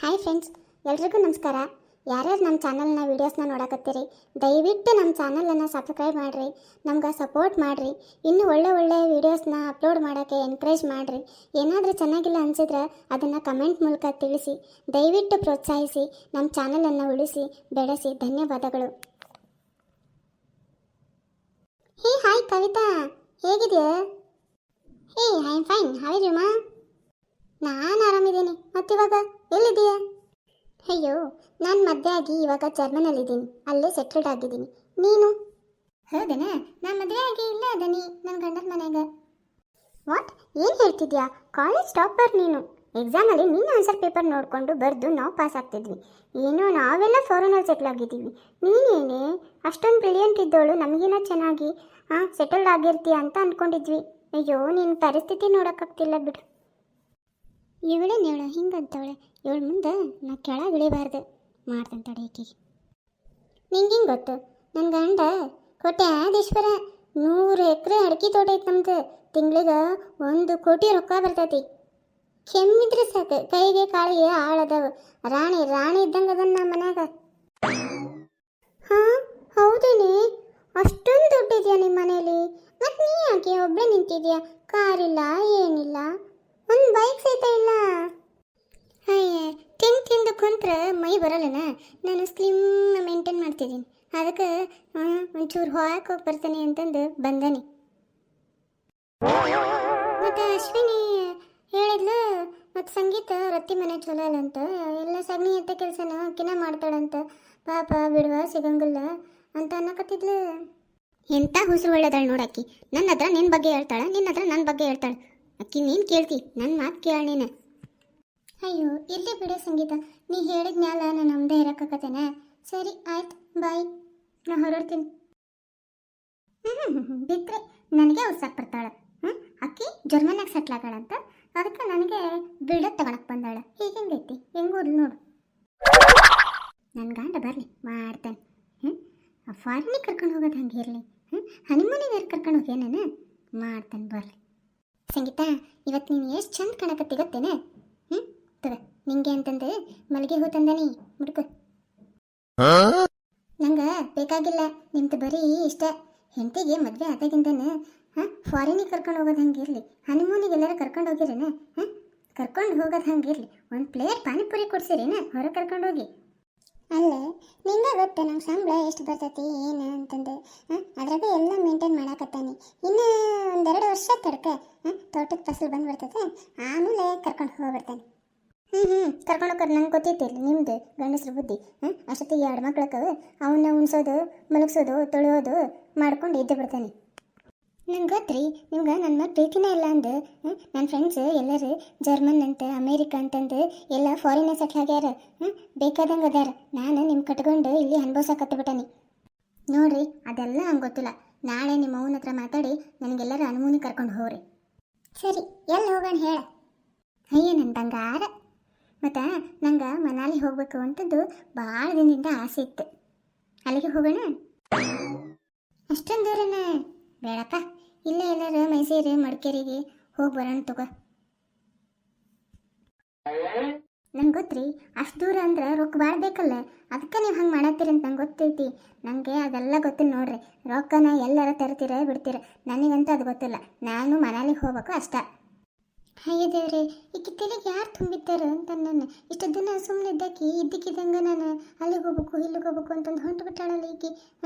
Hi friends, ಎಲ್ರಿಗೂ ನಮಸ್ಕಾರ. ಯಾರ್ಯಾರು ನಮ್ಮ ಚಾನಲ್ನ ವೀಡಿಯೋಸ್ನ ನೋಡಕತ್ತೀರಿ, ದಯವಿಟ್ಟು ನಮ್ಮ ಚಾನಲನ್ನು ಸಬ್ಸ್ಕ್ರೈಬ್ ಮಾಡಿರಿ, ನಮ್ಗೆ ಸಪೋರ್ಟ್ ಮಾಡಿರಿ. ಇನ್ನೂ ಒಳ್ಳೆ ವೀಡಿಯೋಸ್ನ ಅಪ್ಲೋಡ್ ಮಾಡೋಕ್ಕೆ ಎನ್ಕರೇಜ್ ಮಾಡಿರಿ. ಏನಾದರೂ ಚೆನ್ನಾಗಿಲ್ಲ ಅನಿಸಿದ್ರೆ ಅದನ್ನು ಕಮೆಂಟ್ ಮೂಲಕ ತಿಳಿಸಿ. ದಯವಿಟ್ಟು ಪ್ರೋತ್ಸಾಹಿಸಿ, ನಮ್ಮ ಚಾನಲನ್ನು ಉಳಿಸಿ ಬೆಳೆಸಿ. ಧನ್ಯವಾದಗಳು. ಹೇ ಹಾಯ್ ಕವಿತಾ, ಹೇಗಿದೆಯಾ? Hey I am fine, how are you ಮಾ? ನಾನು ಆರಾಮಿದ್ದೀನಿ. ಮತ್ತಿವಾಗ ಎಲ್ಲಿದ್ದೀಯಾ? ಅಯ್ಯೋ, ನಾನು ಮದುವೆ ಆಗಿ ಇವಾಗ ಜರ್ಮನಲ್ಲಿದ್ದೀನಿ, ಅಲ್ಲೇ ಸೆಟ್ಲ್ಡ್ ಆಗಿದ್ದೀನಿ. ನೀನು? ಹೌದನಾ? ನಾನು ಮದುವೆ ಆಗಿ ಇಲ್ಲೇ ಅದನಿ ನನ್ನ ಗಂಡನ ಮನೆಯಾಗ. ವಾಟ್, ಏನು ಹೇಳ್ತಿದ್ಯಾ? ಕಾಲೇಜ್ ಟಾಪರ್ ನೀನು. ಎಕ್ಸಾಮಲ್ಲಿ ನಿನ್ನ ಆನ್ಸರ್ ಪೇಪರ್ ನೋಡಿಕೊಂಡು ಬರೆದು ನಾವು ಪಾಸ್ ಆಗ್ತಿದ್ವಿ. ಏನೋ ನಾವೆಲ್ಲ ಫಾರಿನಲ್ಲಿ ಸೆಟ್ಲ್ ಆಗಿದ್ದೀವಿ. ನೀನೇನೇ ಅಷ್ಟೊಂದು ಬ್ರಿಲಿಯಂಟ್ ಇದ್ದವಳು, ನಮಗಿನ್ನ ಚೆನ್ನಾಗಿ ಸೆಟಲ್ಡ್ ಆಗಿರ್ತೀಯ ಅಂತ ಅಂದ್ಕೊಂಡಿದ್ವಿ. ಅಯ್ಯೋ, ನಿನ್ನ ಪರಿಸ್ಥಿತಿ ನೋಡೋಕ್ಕಾಗ್ತಿಲ್ಲ ಬಿಡು. ಇವಳೇನು ಹೇಳು ಹಿಂಗಂತವಳೆ? ಇವಳು ಮುಂದೆ ನಾ ಕೆಳಗೆ ಇಳಿಬಾರ್ದು. ಮಾಡ್ತಾನೆ ತಡೆ ಈಕಿಗೆ. ನಿಂಗೆ ಹಿಂಗೆ ಗೊತ್ತು? ನನ್ನ ಗಂಡ ಕೋಟ್ಯಾಧೀಶ್ವರ. 100 ಎಕರೆ ಅಡಿಕೆ ತೋಟ ಐತೆ ನಮ್ದು. ತಿಂಗಳಿಗೆ 1 ಕೋಟಿ ರೊಕ್ಕ ಬರ್ತೈತಿ. ಕೆಮ್ಮಿದ್ರೆ ಸಾಕು, ಕೈಗೆ ಕಾಳಿಗೆ ಆಳದವು. ರಾಣಿ ಇದ್ದಂಗೆ ಅದನ್ನ ನಮ್ಮ ಮನ್ಯಾಗ. ಹಾಂ, ಹೌದೇನೆ? ಅಷ್ಟೊಂದು ದುಡ್ಡಿದೆಯಾ ನಿಮ್ಮ ಮನೇಲಿ? ಮತ್ತು ನೀ ಯಾಕೆ ಒಬ್ಬಳೇ ನಿಂತಿದ್ಯಾ? ಕಾರಿಲ್ಲ, ಏನಿಲ್ಲ, ಒಂದು ಬೈಕ್ ಸಹಿತ ಇಲ್ಲ. ಅಯ್ಯ, ತಿಂದು ಕುಂತ್ರೆ ಮೈ ಬರಲ್ಲನ? ನಾನು ಸ್ಲಿಮ್ ಮೇಂಟೈನ್ ಮಾಡ್ತಿದ್ದೀನಿ. ಅದಕ್ಕೆ ಒಂಚೂರು ಹೊರಕ್ಕೆ ಹೋಗಿ ಬರ್ತಾನೆ ಅಂತಂದು ಬಂದಾನೆ. ಮತ್ತು ಅಶ್ವಿನಿ ಹೇಳಿದ್ಲು, ಮತ್ತು ಸಂಗೀತ ರೊಟ್ಟಿ ಮನೆ ಚಲೋ ಇಲ್ಲ ಅಂತ, ಎಲ್ಲ ಸಗಣಿ ಎತ್ತ ಕೆಲಸನ ಕಿನ ಮಾಡ್ತಾಳಂತ. ಪಾಪ ಬಿಡುವ ಸಿಗಂಗಿಲ್ಲ ಅಂತ ಅನ್ನಕತ್ತಿದ್ಲು. ಎಂಥ ಹುಸುರು ಒಳ್ಳೆದಾಳು ನೋಡಕ್ಕಿ. ನನ್ನ ಹತ್ರ ನಿನ್ನ ಬಗ್ಗೆ ಹೇಳ್ತಾಳೆ, ನಿನ್ನ ಹತ್ರ ನನ್ನ ಬಗ್ಗೆ ಹೇಳ್ತಾಳೆ. ಅಕ್ಕಿ ನೀನು ಕೇಳ್ತಿ, ನನ್ನ ಮಾತು ಕೇಳ ನೀನು. ಅಯ್ಯೋ, ಇಲ್ಲೇ ಬಿಡು ಸಂಗೀತ, ನೀ ಹೇಳಿದ ಮ್ಯಾಲ ನಾನು ನಮ್ಮದೇ ಇರೋಕ್ಕಾಗತ್ತೇನೆ. ಸರಿ ಆಯ್ತು, ಬಾಯ್, ನಾ ಹೊರಡ್ತೀನಿ. ಬಿಟ್ಟರೆ ನನಗೆ ಉತ್ಸಾಕ್ ಬರ್ತಾಳೆ. ಅಕ್ಕಿ ಜರ್ಮನಾಗ ಸೆಟ್ಲ್ ಆಗಾಳಂತ, ಅದಕ್ಕೆ ನನಗೆ ಬಿಲ್ಡಪ್ ತಗೊಳಕ್ಕೆ ಬಂದಾಳೆ. ಹೀಗೆ ಹೆಂಗೈತಿ? ಹೆಂಗೋದ್ಲು ನೋಡು. ನನ್ನ ಗಂಡ ಬರಲಿ, ಮಾಡ್ತಾನೆ. ಫಾರಿನಿಗೆ ಕರ್ಕೊಂಡು ಹೋಗೋದು ಹಂಗೆ ಇರಲಿ. ಹನಿಮೂನಿಗೆ ಕರ್ಕೊಂಡು ಹೋಗ್ಯಾನೇನು? ಮಾಡ್ತಾನೆ, ಬರಲಿ. ಸಂಗೀತ, ಇವತ್ತು ನೀನು ಎಷ್ಟು ಚಂದ ಕಾಣಕತ್ತಿ ಗೊತ್ತೇನೆ? ತಗ, ನಿಂಗೆ ಅಂತಂದು ಮಲ್ಲಿಗೆ ಹೂ ತಂದಾನಿ, ಮುಡ್ಕೊ. ನಂಗೆ ಬೇಕಾಗಿಲ್ಲ ನಿಮ್ದು, ಬರೀ ಇಷ್ಟ. ಹೆಂಡತಿಗೆ ಮದುವೆ ಆದಾಗಿಂದನೇ ಫಾರಿನಿಗೆ ಕರ್ಕೊಂಡು ಹೋಗೋದು ಹಂಗಿರಲಿ, ಹನಿಮೂನಿಗೆ ಎಲ್ಲರೂ ಕರ್ಕೊಂಡು ಹೋಗಿರೇನ? ಕರ್ಕೊಂಡು ಹೋಗೋದು ಹಂಗಿರಲಿ. ಒಂದು ಪ್ಲೇಟ್ ಪಾನಿಪುರಿ ಕೊಡ್ಸಿರೇನ ಹೊರಗೆ ಕರ್ಕೊಂಡು ಹೋಗಿ? ಅಲ್ಲೇ ನಿಂಗೆ ಗೊತ್ತು ನಂಗೆ ಸಂಬಳ ಎಷ್ಟು ಬರ್ತೈತಿ ಏನು ಅಂತಂದು. ಅದ್ರಾಗ ಎಲ್ಲ ಮೇಂಟೈನ್ ಮಾಡಾಕತ್ತಾನೆ. ಇನ್ನು 1-2 ವರ್ಷ ತಡ್ಕ, ತೋಟದ ಫಸಲು ಬಂದು ಬರ್ತೈತೆ, ಆಮೇಲೆ ಕರ್ಕೊಂಡು ಹೋಗ್ಬಿಡ್ತಾನೆ. ಕರ್ಕೊಂಡು ಹೋಗೋದು ನಂಗೆ ಗೊತ್ತಿತ್ತಿಲ್ಲ. ನಿಮ್ದು ಗಂಡಸ್ರ ಬುದ್ಧಿ. ಅಷ್ಟೊತ್ತಿಗೆ 2 ಮಕ್ಳಕ್ಕವೆ, ಅವನ್ನ ಉಣ್ಸೋದು, ಮಲಗಿಸೋದು, ತೊಳೆಯೋದು ಮಾಡ್ಕೊಂಡು ಇದ್ದೇ ಬಿಡ್ತಾನೆ. ನಂಗೆ ಗೊತ್ತ್ರಿ, ನಿಮ್ಗೆ ನನ್ನ ಮೇಲೆ ಪ್ರೀತಿನೇ ಇಲ್ಲ ಅಂದು. ನನ್ನ ಫ್ರೆಂಡ್ಸ್ ಎಲ್ಲರೂ ಜರ್ಮನ್ ಅಂತ, ಅಮೇರಿಕಾ ಅಂತಂದು ಎಲ್ಲ ಫಾರಿನಾಗ ಸೆಟ್ಲ್ ಆಗ್ಯಾರ. ಬೇಕಾದಂಗೆ ಅದಾರ. ನಾನು ನಿಮ್ಮ ಕಟ್ಕೊಂಡು ಇಲ್ಲಿ ಅನುಭವಿಸಕತ್ತಬಿಟ್ಟಾನಿ ನೋಡ್ರಿ. ಅದೆಲ್ಲ ನಂಗೆ ಗೊತ್ತಿಲ್ಲ. ನಾಳೆ ನಿಮ್ಮ ಅವನ ಹತ್ರ ಮಾತಾಡಿ ನನಗೆಲ್ಲರೂ ಹನಿಮೂನಿಗೆ ಕರ್ಕೊಂಡು ಹೋಗ್ರಿ. ಸರಿ, ಎಲ್ಲಿ ಹೋಗೋಣ ಹೇಳ? ಅಯ್ಯ, ನನ್ನ ಬಂಗಾರ. ಮತ್ತು ನಂಗೆ ಮನಾಲಿ ಹೋಗ್ಬೇಕು ಅಂತದ್ದು ಭಾಳ ದಿನದಿಂದ ಆಸೆ ಇತ್ತು. ಅಲ್ಲಿಗೆ ಹೋಗೋಣ? ಅಷ್ಟೊಂದು ದೂರನ ಬೇಡಪ್ಪ, ಇಲ್ಲೇ ಎಲ್ಲರೂ ಮೈಸೂರು ಮಡಿಕೇರಿಗೆ ಹೋಗಿ ಬರೋಣ ತಗೋ. ನಂಗೆ ಗೊತ್ತ್ರಿ, ಅಷ್ಟು ದೂರ ಅಂದ್ರೆ ರೊಕ್ಕ ಭಾಳ ಬೇಕಲ್ಲ, ಅದಕ್ಕೆ ನೀವು ಹಂಗೆ ಮಾಡತ್ತೀರಿ ಅಂತ ನಂಗೆ ಗೊತ್ತೈತಿ. ನನಗೆ ಅದೆಲ್ಲ ಗೊತ್ತಿಲ್ಲ ನೋಡ್ರಿ. ರೊಕ್ಕನ ಎಲ್ಲರ ತರ್ತೀರ ಬಿಡ್ತೀರ, ನನಗಂತೂ ಅದು ಗೊತ್ತಿಲ್ಲ. ನಾನು ಮನಾಲಿಗೆ ಹೋಗ್ಬೇಕು ಅಷ್ಟ. ಅಯ್ಯ ದೇವ್ರೆ, ಈಕಿ ತಲೆಗೆ ಯಾರು ತುಂಬಿದ್ದಾರೆ ಅಂತ. ನಾನು ಇಷ್ಟು ದಿನ ಸುಮ್ಮನೆ ಇದ್ದಾಕಿ ಇದ್ದಕ್ಕಿದ್ದಂಗೆ ನಾನು ಅಲ್ಲಿಗೆ ಹೋಗ್ಬೇಕು ಇಲ್ಲಿಗೆ ಹೋಗ್ಬೇಕು ಅಂತಂದು ಹೊಂಟು ಬಿಟ್ಟಾಳಲ್ಲ ಈಕಿ.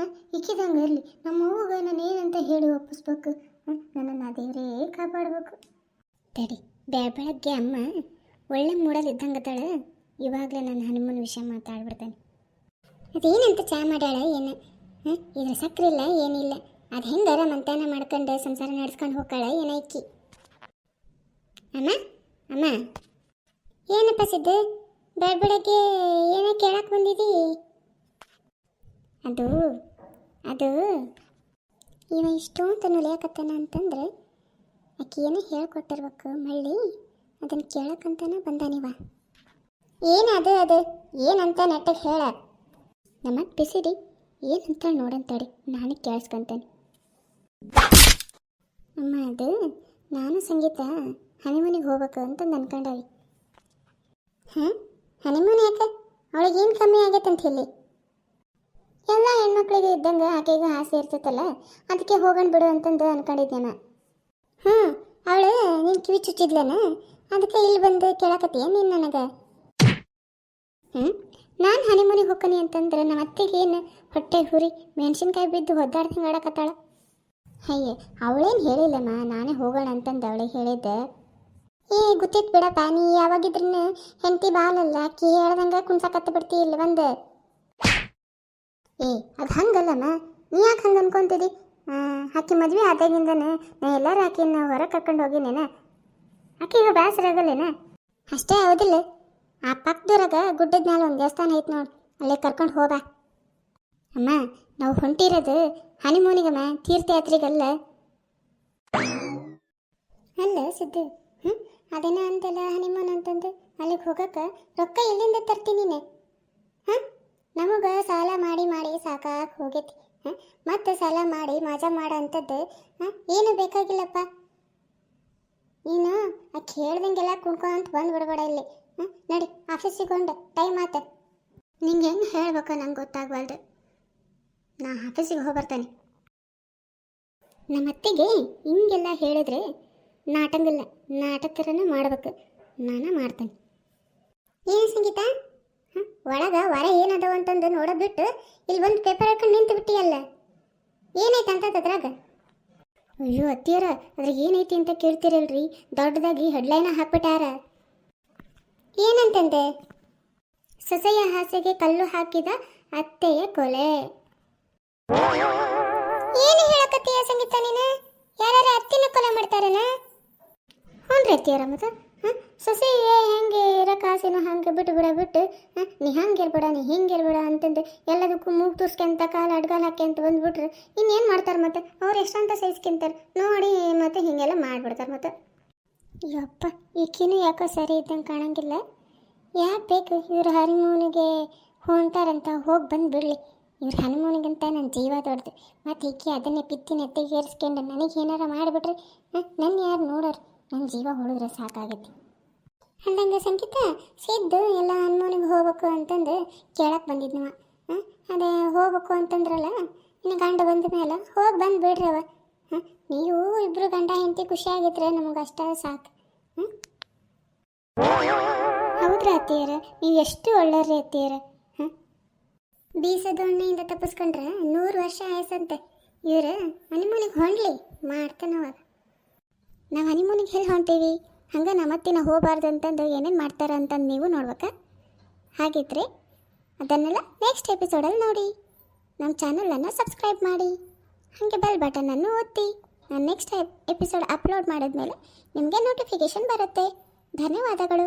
ಇಕ್ಕಿದಂಗೆ ಇರಲಿ, ನಮ್ಮ ಅವ್ವಗೆ ನಾನು ಏನಂತ ಹೇಳಿ ಒಪ್ಪಿಸ್ಬೇಕು. ನನ್ನನ್ನು ಆ ದೇವರೇ ಕಾಪಾಡಬೇಕು. ತಡಿ, ಬೆಳಗ್ಗೆ ಅಮ್ಮ ಒಳ್ಳೆ ಮೂಡಲ್ಲಿ ಇದ್ದಂಗತ್ತಾಳೆ. ಇವಾಗಲೇ ನಾನು ಹನುಮನ್ ವಿಷಯ ಮಾತಾಡ್ಬಿಡ್ತಾನೆ. ಅದೇನಂತ ಚಹಾ ಮಾಡ್ಯಾಳ ಏನು? ಇದ್ರ ಸಕ್ಕರೆ ಇಲ್ಲ ಏನಿಲ್ಲ. ಅದು ಹೆಂಗಾರ ಮಂತಾನ ಮಾಡ್ಕೊಂಡು ಸಂಸಾರ ನಡೆಸ್ಕೊಂಡು ಹೋಗ್ತಾಳ ಏನ ಇಕ್ಕಿ? ಅಮ್ಮ ಏನಪ್ಪ ಸಿದ್ದು, ಬೆಳಗ್ಗೆ ಏನೋ ಕೇಳಕ್ಕೆ ಬಂದಿದ್ದೀ? ಅದು ಇವ ಇಷ್ಟೊಂದು ನುಲಿಯಾಕತ್ತಾನ ಅಂತಂದ್ರೆ ಆಕೆ ಏನೋ ಹೇಳ್ಕೊಟ್ಟಿರ್ಬೇಕು ಮಳ್ಳಿ, ಅದನ್ನು ಕೇಳಕ್ಕಂತಾನೆ ಬಂದಾನಿವ. ಏನದು ಏನಂತ ನೆಟ್ಟಗೆ ಹೇಳ. ನಮ್ಮ ಬಿಸಿಡಿ ಏನಂತ ನೋಡಂತಾಡಿ, ನಾನು ಕೇಳಿಸ್ಕೊಂತೇನೆ. ಅಮ್ಮ, ಅದು ನಾನು ಸಂಗೀತ ಹನಿಮೂನಿಗೆ ಹೋಗ್ಬೇಕು ಅಂತಂದು ಅನ್ಕೊಂಡಾವಿ. ಹಾಂ, ಹನಿಮೂನ್ ಯಾಕೆ? ಅವಳಿಗೇನು ಕಮ್ಮಿ ಆಗೈತೆ ಅಂತ ಹೇಳಿ? ಎಲ್ಲ ಹೆಣ್ಮಕ್ಳಿಗೆ ಇದ್ದಂಗೆ ಆಕೆಗೆ ಆಸೆ ಇರ್ತೈತಲ್ಲ, ಅದಕ್ಕೆ ಹೋಗೋಣ ಬಿಡು ಅಂತಂದು ಅನ್ಕೊಂಡಿದ್ದೇನ. ಹ್ಞೂ, ಅವಳು ನೀನು ಕಿವಿ ಚುಚ್ಚಿದ್ಲೇನ, ಅದಕ್ಕೆ ಇಲ್ಲಿ ಬಂದು ಕೇಳಕತ್ತೀಯ ನೀನು ನನಗೆ? ನಾನು ಹನಿಮೂನಿಗೆ ಹೋಗ್ತೀನಿ ಅಂತಂದ್ರೆ ನಮ್ಮ ಅತ್ತೆಗೆ ಏನು ಹೊಟ್ಟೆ ಹುರಿ ಮೆಣಸಿನ್ಕಾಯಿ ಬಿದ್ದು ಒದ್ದಾಡ್ದಂಗೆ ಆಡಕತ್ತಾಳ. ಅಯ್ಯೇ, ಅವಳೇನು ಹೇಳಿಲ್ಲಮ್ಮ, ನಾನೇ ಹೋಗೋಣ ಅಂತಂದು ಅವಳಿಗೆ ಹೇಳಿದ್ದೆ. ಗೊತ್ತಿತ್ತು ಬಿಡಪ್ಪ, ನೀ ಯಾವಾಗಿದ್ರೂ ಹೆಂಡತಿ ಬಾಲಲ್ಲ, ಅಕ್ಕಿ ಹೇಳ್ದಂಗೆ ಕುಣ್ಸಕತ್ತ ಬಿಡ್ತಿ ಇಲ್ಲಿ ಬಂದು. ಅದು ಹಂಗಲ್ಲಮ್ಮ, ನೀ ಯಾಕೆ ಹಂಗೆ ಅನ್ಕೊಂತಿದಿ? ಆಕೆ ಮದುವೆ ಆದಾಗಿಂದನೇ ನಾ ಎಲ್ಲರೂ ಆಕೆನ ಹೊರಗೆ ಕರ್ಕೊಂಡು ಹೋಗಿನೇನ, ಆಕೆಗೆ ಬೇಸರ ಆಗಲ್ಲೇನ? ಅಷ್ಟೇ ಹೌದಿಲ್ಲ? ಆ ಪಕ್ಕದೂರಾಗ ಗುಡ್ಡದ ಮೇಲೆ ಒಂದು ದೇವಸ್ಥಾನ ಐತೆ ನೋಡಿ, ಅಲ್ಲೇ ಕರ್ಕೊಂಡು ಹೋಗ. ಅಮ್ಮ, ನಾವು ಹೊಂಟಿರೋದು ಹನಿಮೂನಿಗಮ್ಮ, ತೀರ್ಥಯಾತ್ರೆಗಲ್ಲ. ಅಲ್ಲ ಸಿದ್ದು, ಅದೇನ ಅಂತಲ್ಲ ಹನಿಮೂನ್ ಅಂತಂದು ಅಲ್ಲಿಗೆ ಹೋಗಕ್ಕೆ ರೊಕ್ಕ ಎಲ್ಲಿಂದ ತರ್ತೀನಿ ನೀನೆ? ನಮಗೆ ಸಾಲ ಮಾಡಿ ಮಾಡಿ ಸಾಕಾಗಿ ಹೋಗೈತಿ. ಮತ್ತೆ ಸಾಲ ಮಾಡಿ ಮಜಾ ಮಾಡೋ ಅಂಥದ್ದು ಏನು ಬೇಕಾಗಿಲ್ಲಪ್ಪ. ನೀನು ಆಕೆ ಹೇಳ್ದಂಗೆಲ್ಲ ಕುಣ್ಕೊಂತ ಬಂದು ಬಿಡಬೇಡ ಇಲ್ಲಿ. ನಡಿ, ಆಫೀಸಿಗೆ ಹೊಂಡು, ಟೈಮ್ ಆತ. ನಿಂಗೆ ಹೆಂಗೆ ಹೇಳ್ಬೇಕ ನಂಗೆ ಗೊತ್ತಾಗಬಾರ್ದು. ನಾ ಆಫೀಸಿಗೆ ಹೋಗ್ಬರ್ತಾನೆ. ನಮ್ಮ ಅತ್ತೆಗೆ ಹಿಂಗೆಲ್ಲ ಹೇಳಿದ್ರೆ ನಾಟಂಗಿಲ್ಲ, ನಾಟಕರನ್ನ ಮಾಡ್ಬೇಕು. ನಾನು ಮಾಡ್ತೇನೆ. ಏನು ಸಂಗೀತ, ಒಳಗೆ ಹೊರ ಏನದವ ಅಂತಂದು ನೋಡೋದು ಬಿಟ್ಟು ಇಲ್ಲಿ ಒಂದು ಪೇಪರ್ ಹಾಕೊಂಡು ನಿಂತು ಬಿಟ್ಟಿಯಲ್ಲ, ಏನೈತೆ ಅಂತ ಅದ್ರಾಗ? ಅಯ್ಯೋ ಅತ್ತಿಯರ, ಅದ್ರಾಗ ಏನೈತಿ ಅಂತ ಕೇಳ್ತೀರಲ್ರಿ, ದೊಡ್ಡದಾಗಿ ಹೆಡ್ಲೈನ ಹಾಕ್ಬಿಟ್ಟಾರ. ಏನಂತಂದೆ? ಸೊಸೆಯ ಹಾಸಿಗೆ ಕಲ್ಲು ಹಾಕಿದ ಅತ್ತೆಯ ಕೊಲೆ. ಏನು ಹೇಳಕತ್ತೀಯ ಸಂಗೀತ ನೀನು? ಯಾರು ಅತ್ತಿನ ಕೊಲೆ ಮಾಡ್ತಾರನ? ಹ್ಞೂ ರೀ ಅತ್ತಿಯರ, ಮತ್ತೆ ಸೊಸೆ ಹೆಂಗೆ ಇರೋಕೆ ಆಸೆನೋ ಹಂಗೆ ಬಿಟ್ಟು ಬಿಟ್ಟು ನೀ ಹಂಗೆ ಇರ್ಬೇಡ, ನೀ ಹಿಂಗೆ ಇರ್ಬೇಡ ಅಂತಂದು ಎಲ್ಲದಕ್ಕೂ ಮೂಗು ತೂರ್ಸ್ಕೊಂತ ಕಾಲು ಅಡ್ಗಾಲು ಹಾಕ್ಯಂತ ಬಂದ್ಬಿಟ್ರೆ ಇನ್ನೇನು ಮಾಡ್ತಾರೆ? ಮತ್ತೆ ಅವ್ರು ಎಷ್ಟಂತ ಸಹಿಸ್ಕೊಂತಾರೆ ನೋಡಿ, ಮತ್ತೆ ಹೀಗೆಲ್ಲ ಮಾಡಿಬಿಡ್ತಾರೆ. ಮತ್ತೆ ಯಪ್ಪ, ಈಕಿನೂ ಯಾಕೋ ಸರಿ ಇದ್ದಂಗೆ ಕಾಣಂಗಿಲ್ಲ. ಯಾಕೆ ಬೇಕು ಇವ್ರು ಹನಿಮೂನಿಗೆ ಹೊಂಟಾರಂತ? ಹೋಗಿ ಬಂದು ಬಿಡಲಿ. ಇವ್ರು ಹನಿಮೂನಿಗಂತ ನನ್ನ ಜೀವ ದೊಡ್ಡದು. ಮತ್ತು ಈಕೆ ಅದನ್ನೇ ಪಿತ್ತಿನ ಎತ್ತಿಗೇರಿಸ್ಕೊಂಡು ನನಗೆ ಏನಾರ ಮಾಡಿಬಿಟ್ರೆ ನನ್ನ ಯಾರು ನೋಡೋರು? ನನ್ನ ಜೀವ ಹೊಳಿದ್ರೆ ಸಾಕಾಗೈತಿ. ಅಂದಂಗೆ ಸಂಗೀತ, ಸಿದ್ದು ಎಲ್ಲ ಹನುಮಾನಿಗೆ ಹೋಗ್ಬೇಕು ಅಂತಂದು ಕೇಳಕ್ಕೆ ಬಂದಿದ್ನವ. ಅದೇ ಹೋಗ್ಬೇಕು ಅಂತಂದ್ರಲ್ಲ, ಇನ್ನು ಗಂಡ ಬಂದ ಮೇಲೆ ಹೋಗಿ ಬಂದು ಬಿಡ್ರವ. ನೀವು ಇಬ್ಬರು ಗಂಡ ಹೆಂಡತಿ ಖುಷಿಯಾಗಿದ್ರೆ ನಮಗೆ ಅಷ್ಟ ಸಾಕು. ಹೌದ್ರಾ ಅತ್ತಿಯರ, ನೀವು ಎಷ್ಟು ಒಳ್ಳೆಯವ್ರಿ ಅತ್ತಿಯರ. ಬೀಸದ ಎಣ್ಣೆಯಿಂದ ತಪ್ಪಿಸ್ಕೊಂಡ್ರೆ 100 ವರ್ಷ ಆಯಸಂತೆ. ಇವ್ರು ಹನಿಮೂನಿಗೆ ಹೊಂಡ್ಲಿ ಮಾಡ್ತಾನವಾಗ. ನಾವು ಹನಿಮೂನಿಗೆ ಎಲ್ಲಿ ಹೊಂಟೀವಿ, ಹಂಗೆ ನಮ್ಮತ್ತಿನ ಹೋಗಬಾರ್ದು ಅಂತಂದು ಏನೇನು ಮಾಡ್ತಾರೆ ಅಂತಂದು ನೀವು ನೋಡ್ಬೇಕಾ? ಹಾಗಿದ್ರೆ ಅದನ್ನೆಲ್ಲ ನೆಕ್ಸ್ಟ್ ಎಪಿಸೋಡಲ್ಲಿ ನೋಡಿ. ನಮ್ಮ ಚಾನಲನ್ನು ಸಬ್ಸ್ಕ್ರೈಬ್ ಮಾಡಿ, ಹಾಗೆ ಬೆಲ್ ಬಟನನ್ನು ಒತ್ತಿ. ನಾನು ನೆಕ್ಸ್ಟ್ ಎಪಿಸೋಡ್ ಅಪ್ಲೋಡ್ ಮಾಡಿದ್ಮೇಲೆ ನಿಮಗೆ ನೋಟಿಫಿಕೇಷನ್ ಬರುತ್ತೆ. ಧನ್ಯವಾದಗಳು.